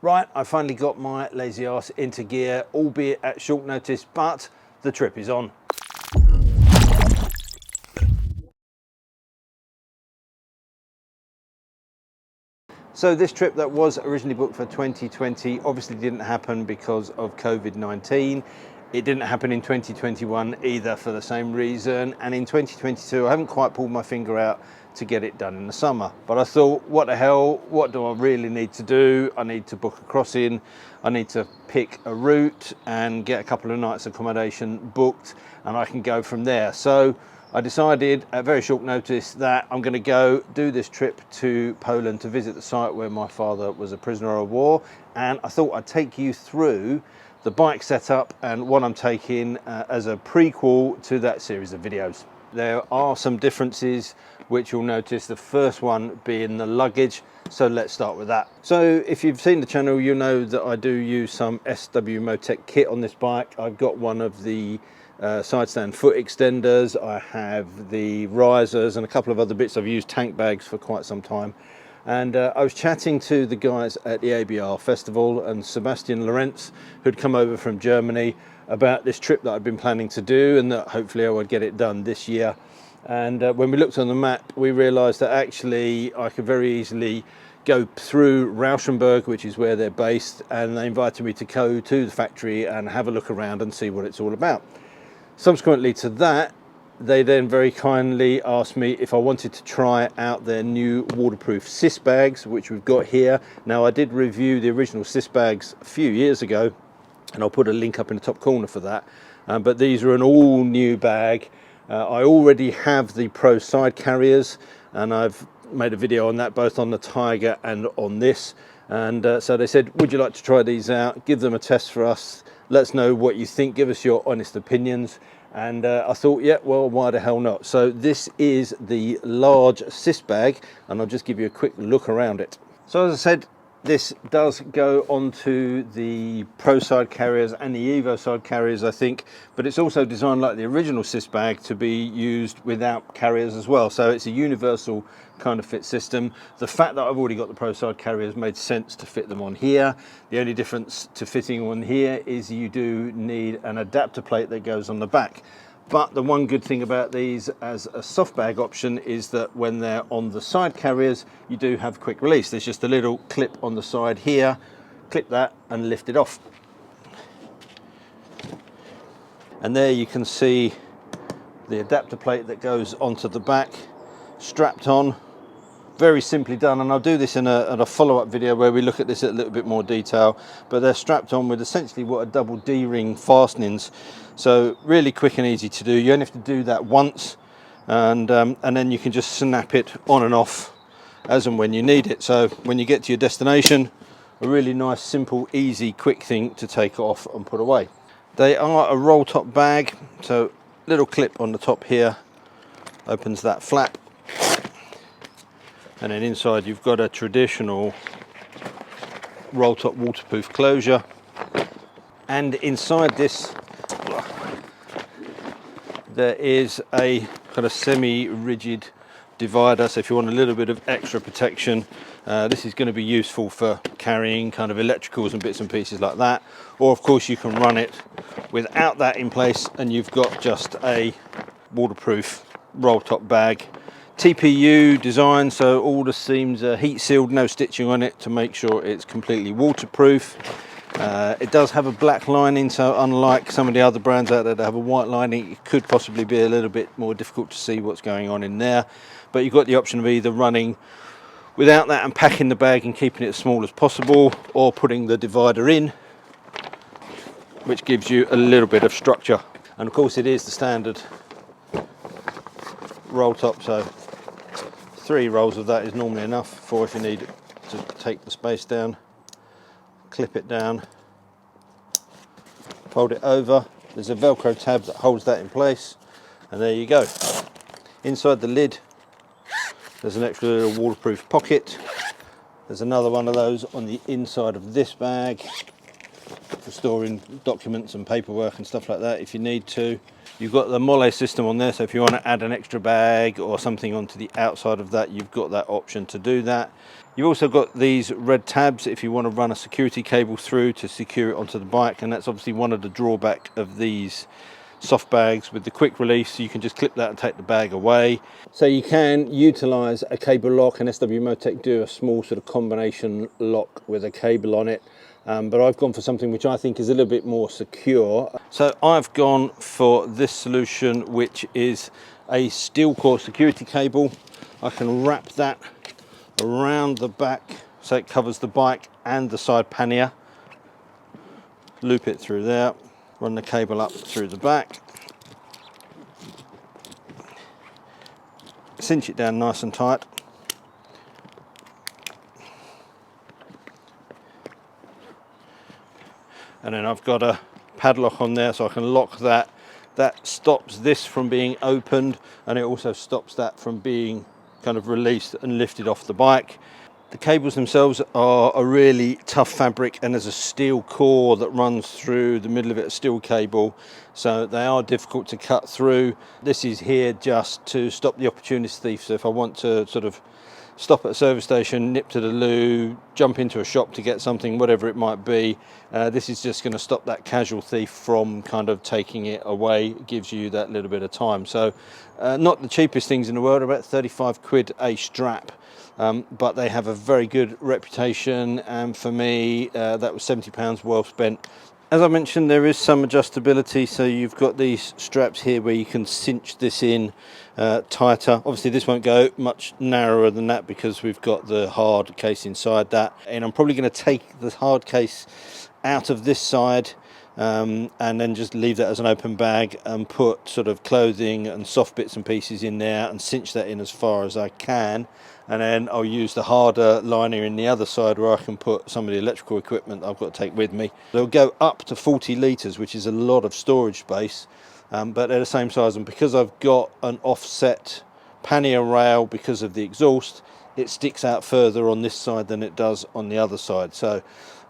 Right, I finally got my lazy arse into gear, albeit at short notice, but the trip is on. So this trip that was originally booked for 2020 obviously didn't happen because of COVID-19. It didn't happen in 2021 either for the same reason. And in 2022, I haven't quite pulled my finger out to get it done in the summer. But I thought, what the hell, what do I really need to do? I need to book a crossing. I need to pick a route and get a couple of nights accommodation booked, and I can go from there. So I decided at very short notice that I'm going to go do this trip to Poland to visit the site where my father was a prisoner of war. And I thought I'd take you through the bike setup and what I'm taking as a prequel to that series of videos. There are some differences which you'll notice, the first one being the luggage. So let's start with that. So if you've seen the channel, you know that I do use some SW Motec kit on this bike. I've got one of the side stand foot extenders, I have the risers and a couple of other bits. I've used tank bags for quite some time. And I was chatting to the guys at the ABR festival and Sebastian Lorenz, who'd come over from Germany, about this trip that I'd been planning to do and that hopefully I would get it done this year. And when we looked on the map, we realized that actually I could very easily go through Rauschenberg, which is where they're based, and they invited me to go to the factory and have a look around and see what it's all about. Subsequently to that, they then very kindly asked me if I wanted to try out their new waterproof SIS bags, which we've got here. Now, I did review the original SIS bags a few years ago, and I'll put a link up in the top corner for that. But these are an all new bag. I already have the Pro side carriers, and I've made a video on that, both on the Tiger and on this. And so they said, would you like to try these out? Give them a test for us. Let us know what you think. Give us your honest opinions. And I thought, yeah, well, why the hell not? So this is the large SIS bag, and I'll just give you a quick look around it. So as I said, this does go onto the Pro side carriers and the Evo side carriers, I think, but it's also designed like the original SIS bag to be used without carriers as well. So it's a universal kind of fit system. The fact that I've already got the Pro side carriers made sense to fit them on here. The only difference to fitting on here is you do need an adapter plate that goes on the back. But the one good thing about these as a soft bag option is that when they're on the side carriers, you do have quick release. There's just a little clip on the side here, clip that and lift it off. And there you can see the adapter plate that goes onto the back, strapped on. Very simply done, and I'll do this in a follow-up video where we look at this in a little bit more detail, but they're strapped on with essentially what are double D-ring fastenings. So really quick and easy to do. You only have to do that once, and then you can just snap it on and off as and when you need it. So when you get to your destination, a really nice, simple, easy, quick thing to take off and put away. They are a roll top bag, so little clip on the top here opens that flap. And then inside you've got a traditional roll top waterproof closure, and inside this there is a kind of semi-rigid divider, so if you want a little bit of extra protection, this is going to be useful for carrying kind of electricals and bits and pieces like that. Or of course you can run it without that in place and you've got just a waterproof roll top bag. TPU design, so all the seams are heat sealed, no stitching on it to make sure it's completely waterproof. It does have a black lining, so unlike some of the other brands out there that have a white lining, it could possibly be a little bit more difficult to see what's going on in there. But you've got the option of either running without that and packing the bag and keeping it as small as possible, or putting the divider in, which gives you a little bit of structure. And of course it is the standard roll top, so 3 rolls of that is normally enough for if you need to take the space down. Clip it down, fold it over. There's a Velcro tab that holds that in place, and there you go. Inside the lid there's an extra little waterproof pocket. There's another one of those on the inside of this bag for storing documents and paperwork and stuff like that if you need to. You've got the MRA system on there, so if you want to add an extra bag or something onto the outside of that, you've got that option to do that. You've also got these red tabs if you want to run a security cable through to secure it onto the bike, and that's obviously one of the drawbacks of these soft bags with the quick release. So you can just clip that and take the bag away. So you can utilize a cable lock, and SW Motec do a small sort of combination lock with a cable on it. But I've gone for something which I think is a little bit more secure. So I've gone for this solution, which is a steel core security cable. I can wrap that around the back so it covers the bike and the side pannier. Loop it through there, run the cable up through the back, cinch it down nice and tight. And then I've got a padlock on there so I can lock that. That stops this from being opened, and it also stops that from being kind of released and lifted off the bike. The cables themselves are a really tough fabric, and there's a steel core that runs through the middle of it, a steel cable, so they are difficult to cut through. This is here just to stop the opportunist thief. So if I want to sort of stop at a service station, nip to the loo, jump into a shop to get something, whatever it might be, this is just going to stop that casual thief from kind of taking it away. It gives you that little bit of time. So not the cheapest things in the world, about 35 quid a strap, but they have a very good reputation, and for me that was £70 well spent. As I mentioned, there is some adjustability, so you've got these straps here where you can cinch this in tighter. Obviously this won't go much narrower than that because we've got the hard case inside that, and I'm probably going to take the hard case out of this side and then just leave that as an open bag and put sort of clothing and soft bits and pieces in there and cinch that in as far as I can. And then I'll use the harder liner in the other side where I can put some of the electrical equipment that I've got to take with me. They'll go up to 40 litres, which is a lot of storage space, but they're the same size. And because I've got an offset pannier rail because of the exhaust, it sticks out further on this side than it does on the other side. So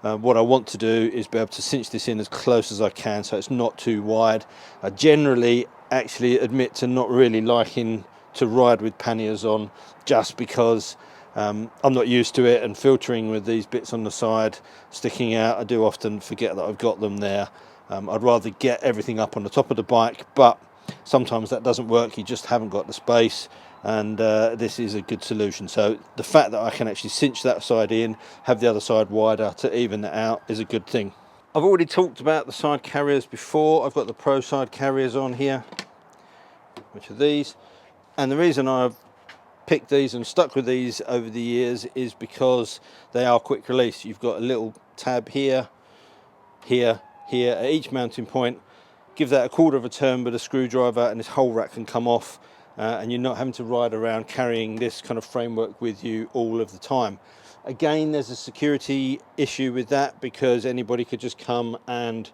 what I want to do is be able to cinch this in as close as I can so it's not too wide. I generally actually admit to not really liking to ride with panniers on, just because I'm not used to it, and filtering with these bits on the side sticking out, I do often forget that I've got them there. I'd rather get everything up on the top of the bike, but sometimes that doesn't work. You just haven't got the space, and this is a good solution. So the fact that I can actually cinch that side in, have the other side wider to even that out, is a good thing. I've already talked about the side carriers before. I've got the Pro side carriers on here, which are these. And the reason I've picked these and stuck with these over the years is because they are quick release. You've got a little tab here, here, here at each mounting point. Give that a quarter of a turn with a screwdriver and this whole rack can come off, and you're not having to ride around carrying this kind of framework with you all of the time. Again, there's a security issue with that because anybody could just come and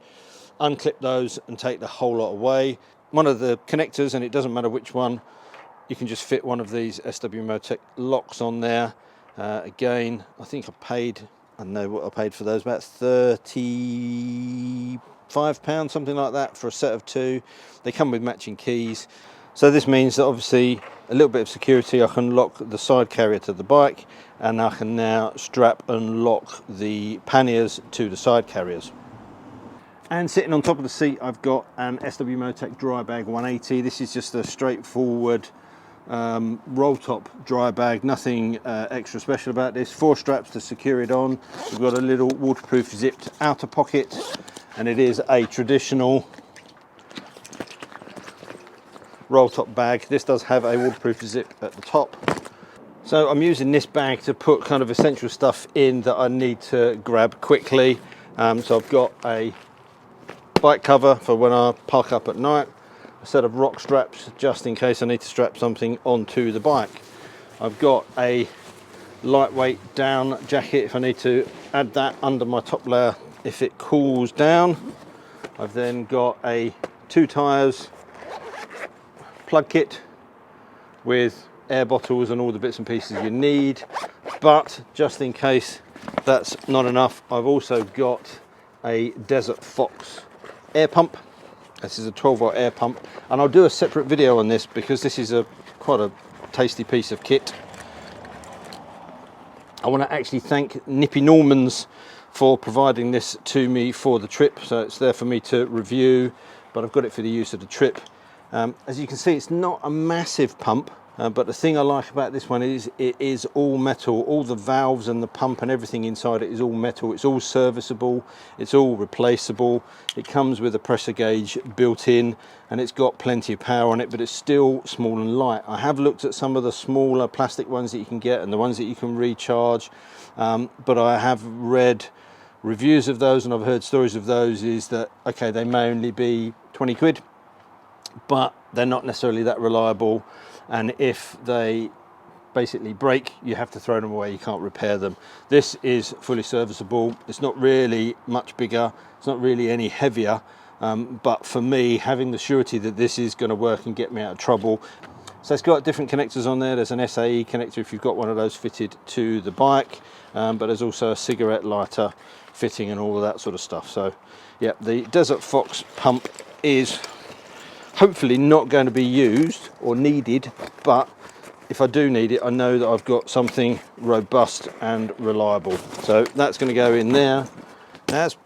unclip those and take the whole lot away. One of the connectors, and it doesn't matter which one, you can just fit one of these SW Motec locks on there. Again, I think I paid, I don't know what I paid for those, about £35, something like that, for a set of two. They come with matching keys. So this means that obviously a little bit of security. I can lock the side carrier to the bike, and I can now strap and lock the panniers to the side carriers. And sitting on top of the seat, I've got an SW Motec dry bag 180. This is just a straightforward roll top dry bag, nothing extra special about this. 4 straps to secure it on. We've got a little waterproof zipped outer pocket, and it is a traditional roll top bag. This does have a waterproof zip at the top. So I'm using this bag to put kind of essential stuff in that I need to grab quickly. So I've got a bike cover for when I park up at night, a set of rock straps just in case I need to strap something onto the bike. I've got a lightweight down jacket if I need to add that under my top layer if it cools down. I've then got a 2 tyres plug kit with air bottles and all the bits and pieces you need, but just in case that's not enough, I've also got a Desert Fox air pump. This is a 12-volt air pump, and I'll do a separate video on this because this is quite a tasty piece of kit. I want to actually thank Nippy Normans for providing this to me for the trip. So it's there for me to review, but I've got it for the use of the trip. As you can see, it's not a massive pump, but the thing I like about this one is it is all metal. All the valves and the pump and everything inside it is all metal. It's all serviceable, it's all replaceable. It comes with a pressure gauge built in, and it's got plenty of power on it, but it's still small and light. I have looked at some of the smaller plastic ones that you can get and the ones that you can recharge, but I have read reviews of those and I've heard stories of those is that, okay, they may only be 20 quid, but they're not necessarily that reliable, and if they basically break, you have to throw them away, you can't repair them. This is fully serviceable. It's not really much bigger, it's not really any heavier, but for me, having the surety that this is going to work and get me out of trouble. So it's got different connectors on there. There's an SAE connector if you've got one of those fitted to the bike, but there's also a cigarette lighter fitting and all of that sort of stuff. So yeah, the Desert Fox pump is hopefully not going to be used or needed, but if I do need it, I know that I've got something robust and reliable. So that's going to go in there. That's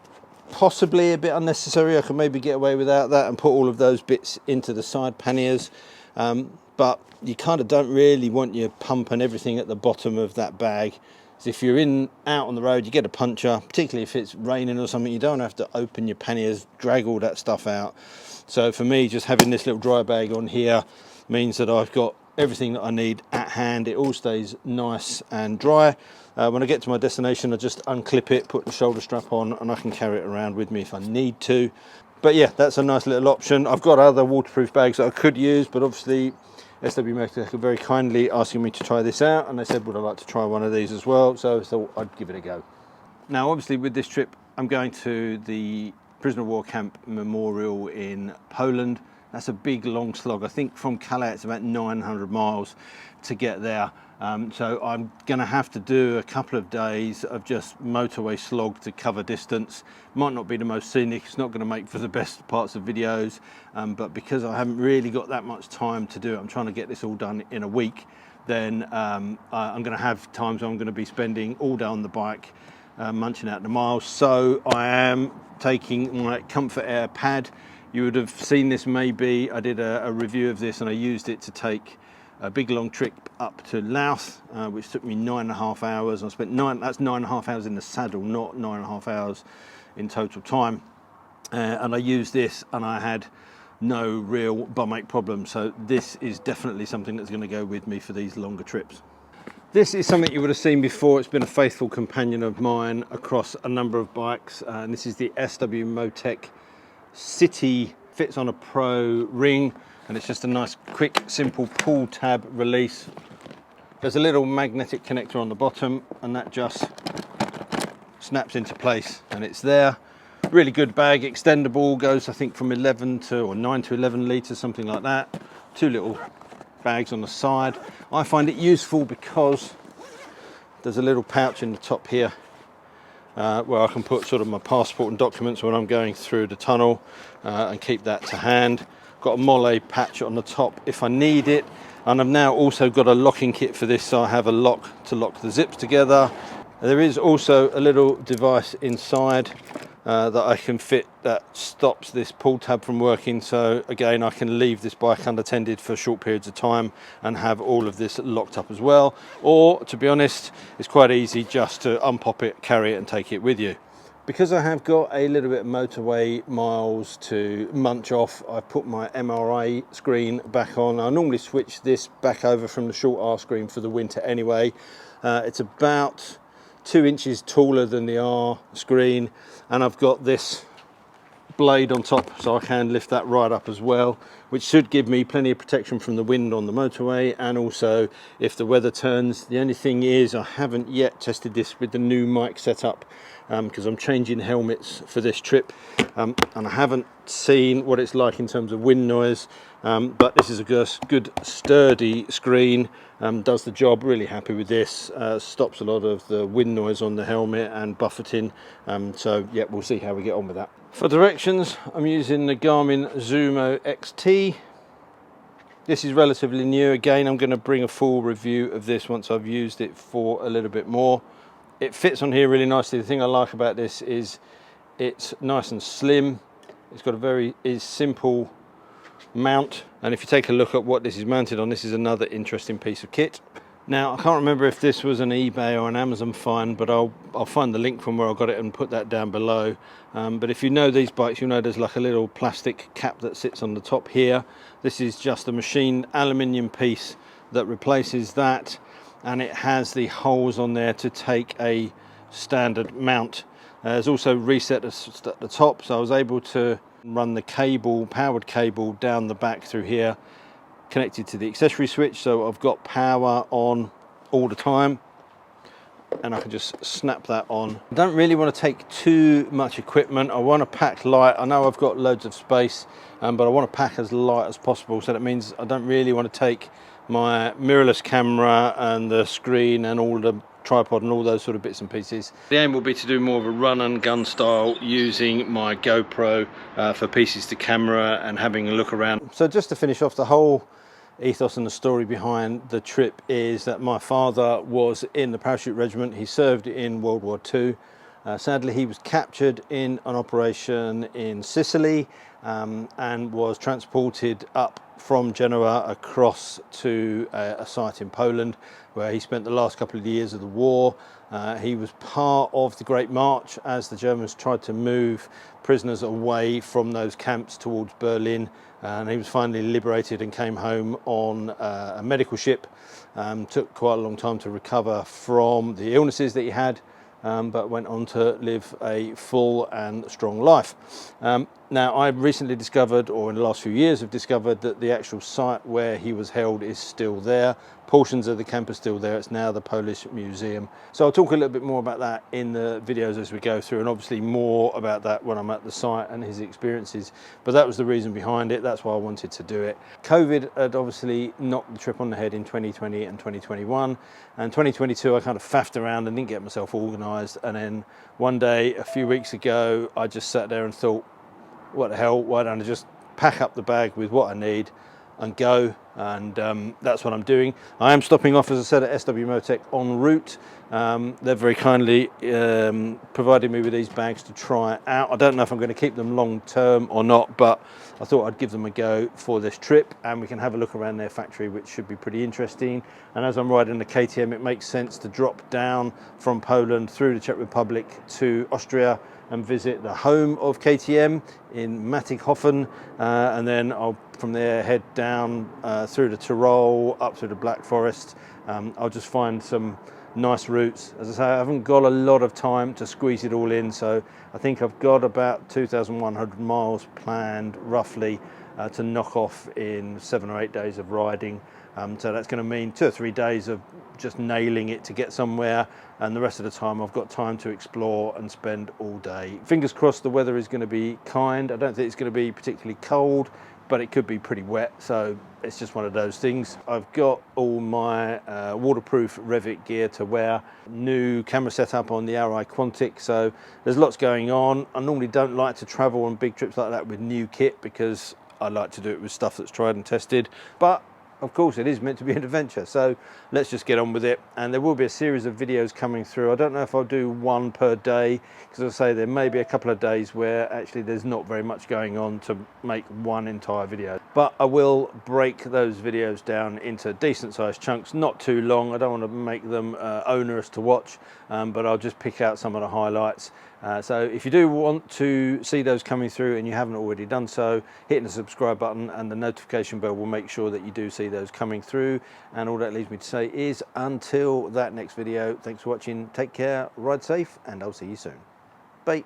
possibly a bit unnecessary. I can maybe get away without that and put all of those bits into the side panniers, but you kind of don't really want your pump and everything at the bottom of that bag. So if you're out on the road, you get a puncture, particularly if it's raining or something, you don't have to open your panniers, drag all that stuff out. So for me, just having this little dry bag on here means that I've got everything that I need at hand. It all stays nice and dry. When I get to my destination, I just unclip it, put the shoulder strap on, and I can carry it around with me if I need to. But yeah, that's a nice little option. I've got other waterproof bags that I could use, but obviously SW Motortech are very kindly asking me to try this out, and they said, would I like to try one of these as well? So I thought I'd give it a go. Now, obviously with this trip, I'm going to the Prisoner of War Camp Memorial in Poland. That's a big long slog. I think from Calais it's about 900 miles to get there. So I'm going to have to do a couple of days of just motorway slog to cover distance. Might not be the most scenic, it's not going to make for the best parts of videos, but because I haven't really got that much time to do it, I'm trying to get this all done in a week, then I'm going to have times where I'm going to be spending all day on the bike, munching out the miles. So I am taking my Comfort Air pad. You would have seen this maybe. I did a review of this and I used it to take a big long trip up to Laos, which took me 9.5 hours. I spent that's 9.5 hours in the saddle, not 9.5 hours in total time. And I used this and I had no real bum-ache problems. So this is definitely something that's going to go with me for these longer trips. This is something you would have seen before. It's been a faithful companion of mine across a number of bikes. And this is the SW Motortech City, fits on a Pro ring, and it's just a nice quick simple pull tab release. There's a little magnetic connector on the bottom and that just snaps into place and it's there. Really good bag, extendable, goes I think from 9 to 11 litres, something like that. Two little bags on the side. I find it useful because there's a little pouch in the top here where I can put sort of my passport and documents when I'm going through the tunnel and keep that to hand. Got a mole patch on the top if I need it, and I've now also got a locking kit for this, so I have a lock to lock the zips together. There is also a little device inside that I can fit that stops this pull tab from working, so again I can leave this bike unattended for short periods of time and have all of this locked up as well, or to be honest it's quite easy just to unpop it, carry it and take it with you. Because I have got a little bit of motorway miles to munch off, I put my MRA screen back on. I normally switch this back over from the short R screen for the winter anyway. It's about 2 inches taller than the R screen, and I've got this blade on top so I can lift that right up as well, which should give me plenty of protection from the wind on the motorway, and also if the weather turns. The only thing is I haven't yet tested this with the new mic setup because I'm changing helmets for this trip, and I haven't seen what it's like in terms of wind noise, but this is a good sturdy screen, does the job. Really happy with this. Stops a lot of the wind noise on the helmet and buffeting, so yeah, we'll see how we get on with that. For directions, I'm using the Garmin Zumo XT. This is relatively new. Again, I'm going to bring a full review of this once I've used it for a little bit more. It fits on here really nicely. The thing I like about this is it's nice and slim. It's got a very simple mount, and if you take a look at what this is mounted on, this is another interesting piece of kit. Now, I can't remember if this was an eBay or an Amazon find, but I'll find the link from where I got it and put that down below. But if you know these bikes, you know there's like a little plastic cap that sits on the top here. This is just a machined aluminium piece that replaces that, and it has the holes on there to take a standard mount. There's also reset at the top, so I was able to run the cable, powered cable, down the back through here, connected to the accessory switch, so I've got power on all the time, and I can just snap that on. I don't really want to take too much equipment. I want to pack light. I know I've got loads of space, but I want to pack as light as possible, so that means I don't really want to take my mirrorless camera and the screen and all the tripod and all those sort of bits and pieces. The aim will be to do more of a run and gun style using my GoPro for pieces to camera and having a look around. So just to finish off, the whole ethos and the story behind the trip is that my father was in the parachute regiment. He served in World War II. Sadly, he was captured in an operation in Sicily and was transported up from Genoa across to a site in Poland, where he spent the last couple of years of the war. He was part of the Great March as the Germans tried to move prisoners away from those camps towards Berlin, and he was finally liberated and came home on a medical ship. Took quite a long time to recover from the illnesses that he had, but went on to live a full and strong life. Now, I've recently discovered, or in the last few years have discovered, that the actual site where he was held is still there. Portions of the camp are still there. It's now the Polish Museum. So I'll talk a little bit more about that in the videos as we go through, and obviously more about that when I'm at the site and his experiences. But that was the reason behind it. That's why I wanted to do it. COVID had obviously knocked the trip on the head in 2020 and 2021. And 2022, I kind of faffed around and didn't get myself organised. And then one day, a few weeks ago, I just sat there and thought, what the hell, why don't I just pack up the bag with what I need and go? And that's what I'm doing. I am stopping off, as I said, at SW Motec en route. They've very kindly provided me with these bags to try out. I don't know if I'm going to keep them long term or not, but I thought I'd give them a go for this trip, and we can have a look around their factory, which should be pretty interesting. And as I'm riding the KTM, it makes sense to drop down from Poland through the Czech Republic to Austria and visit the home of KTM in Mattighofen, and then I'll from there head down through the Tyrol, up through the Black Forest. I'll just find some nice routes. As I say, I haven't got a lot of time to squeeze it all in, so I think I've got about 2,100 miles planned roughly to knock off in 7 or 8 days of riding. So that's going to mean 2 or 3 days of just nailing it to get somewhere, and the rest of the time I've got time to explore and spend all day. Fingers crossed the weather is going to be kind. I don't think it's going to be particularly cold, but it could be pretty wet, so it's just one of those things. I've got all my waterproof Revit gear to wear, new camera setup on the RI Quantic, so there's lots going on. I normally don't like to travel on big trips like that with new kit, because I like to do it with stuff that's tried and tested, but of course it is meant to be an adventure, so let's just get on with it. And there will be a series of videos coming through. I don't know if I'll do one per day, because as I say, there may be a couple of days where actually there's not very much going on to make one entire video, but I will break those videos down into decent sized chunks, not too long. I don't want to make them onerous to watch, but I'll just pick out some of the highlights. So if you do want to see those coming through and you haven't already done so, hitting the subscribe button and the notification bell will make sure that you do see those coming through. And all that leaves me to say is, until that next video, thanks for watching, take care, ride safe, and I'll see you soon. Bye.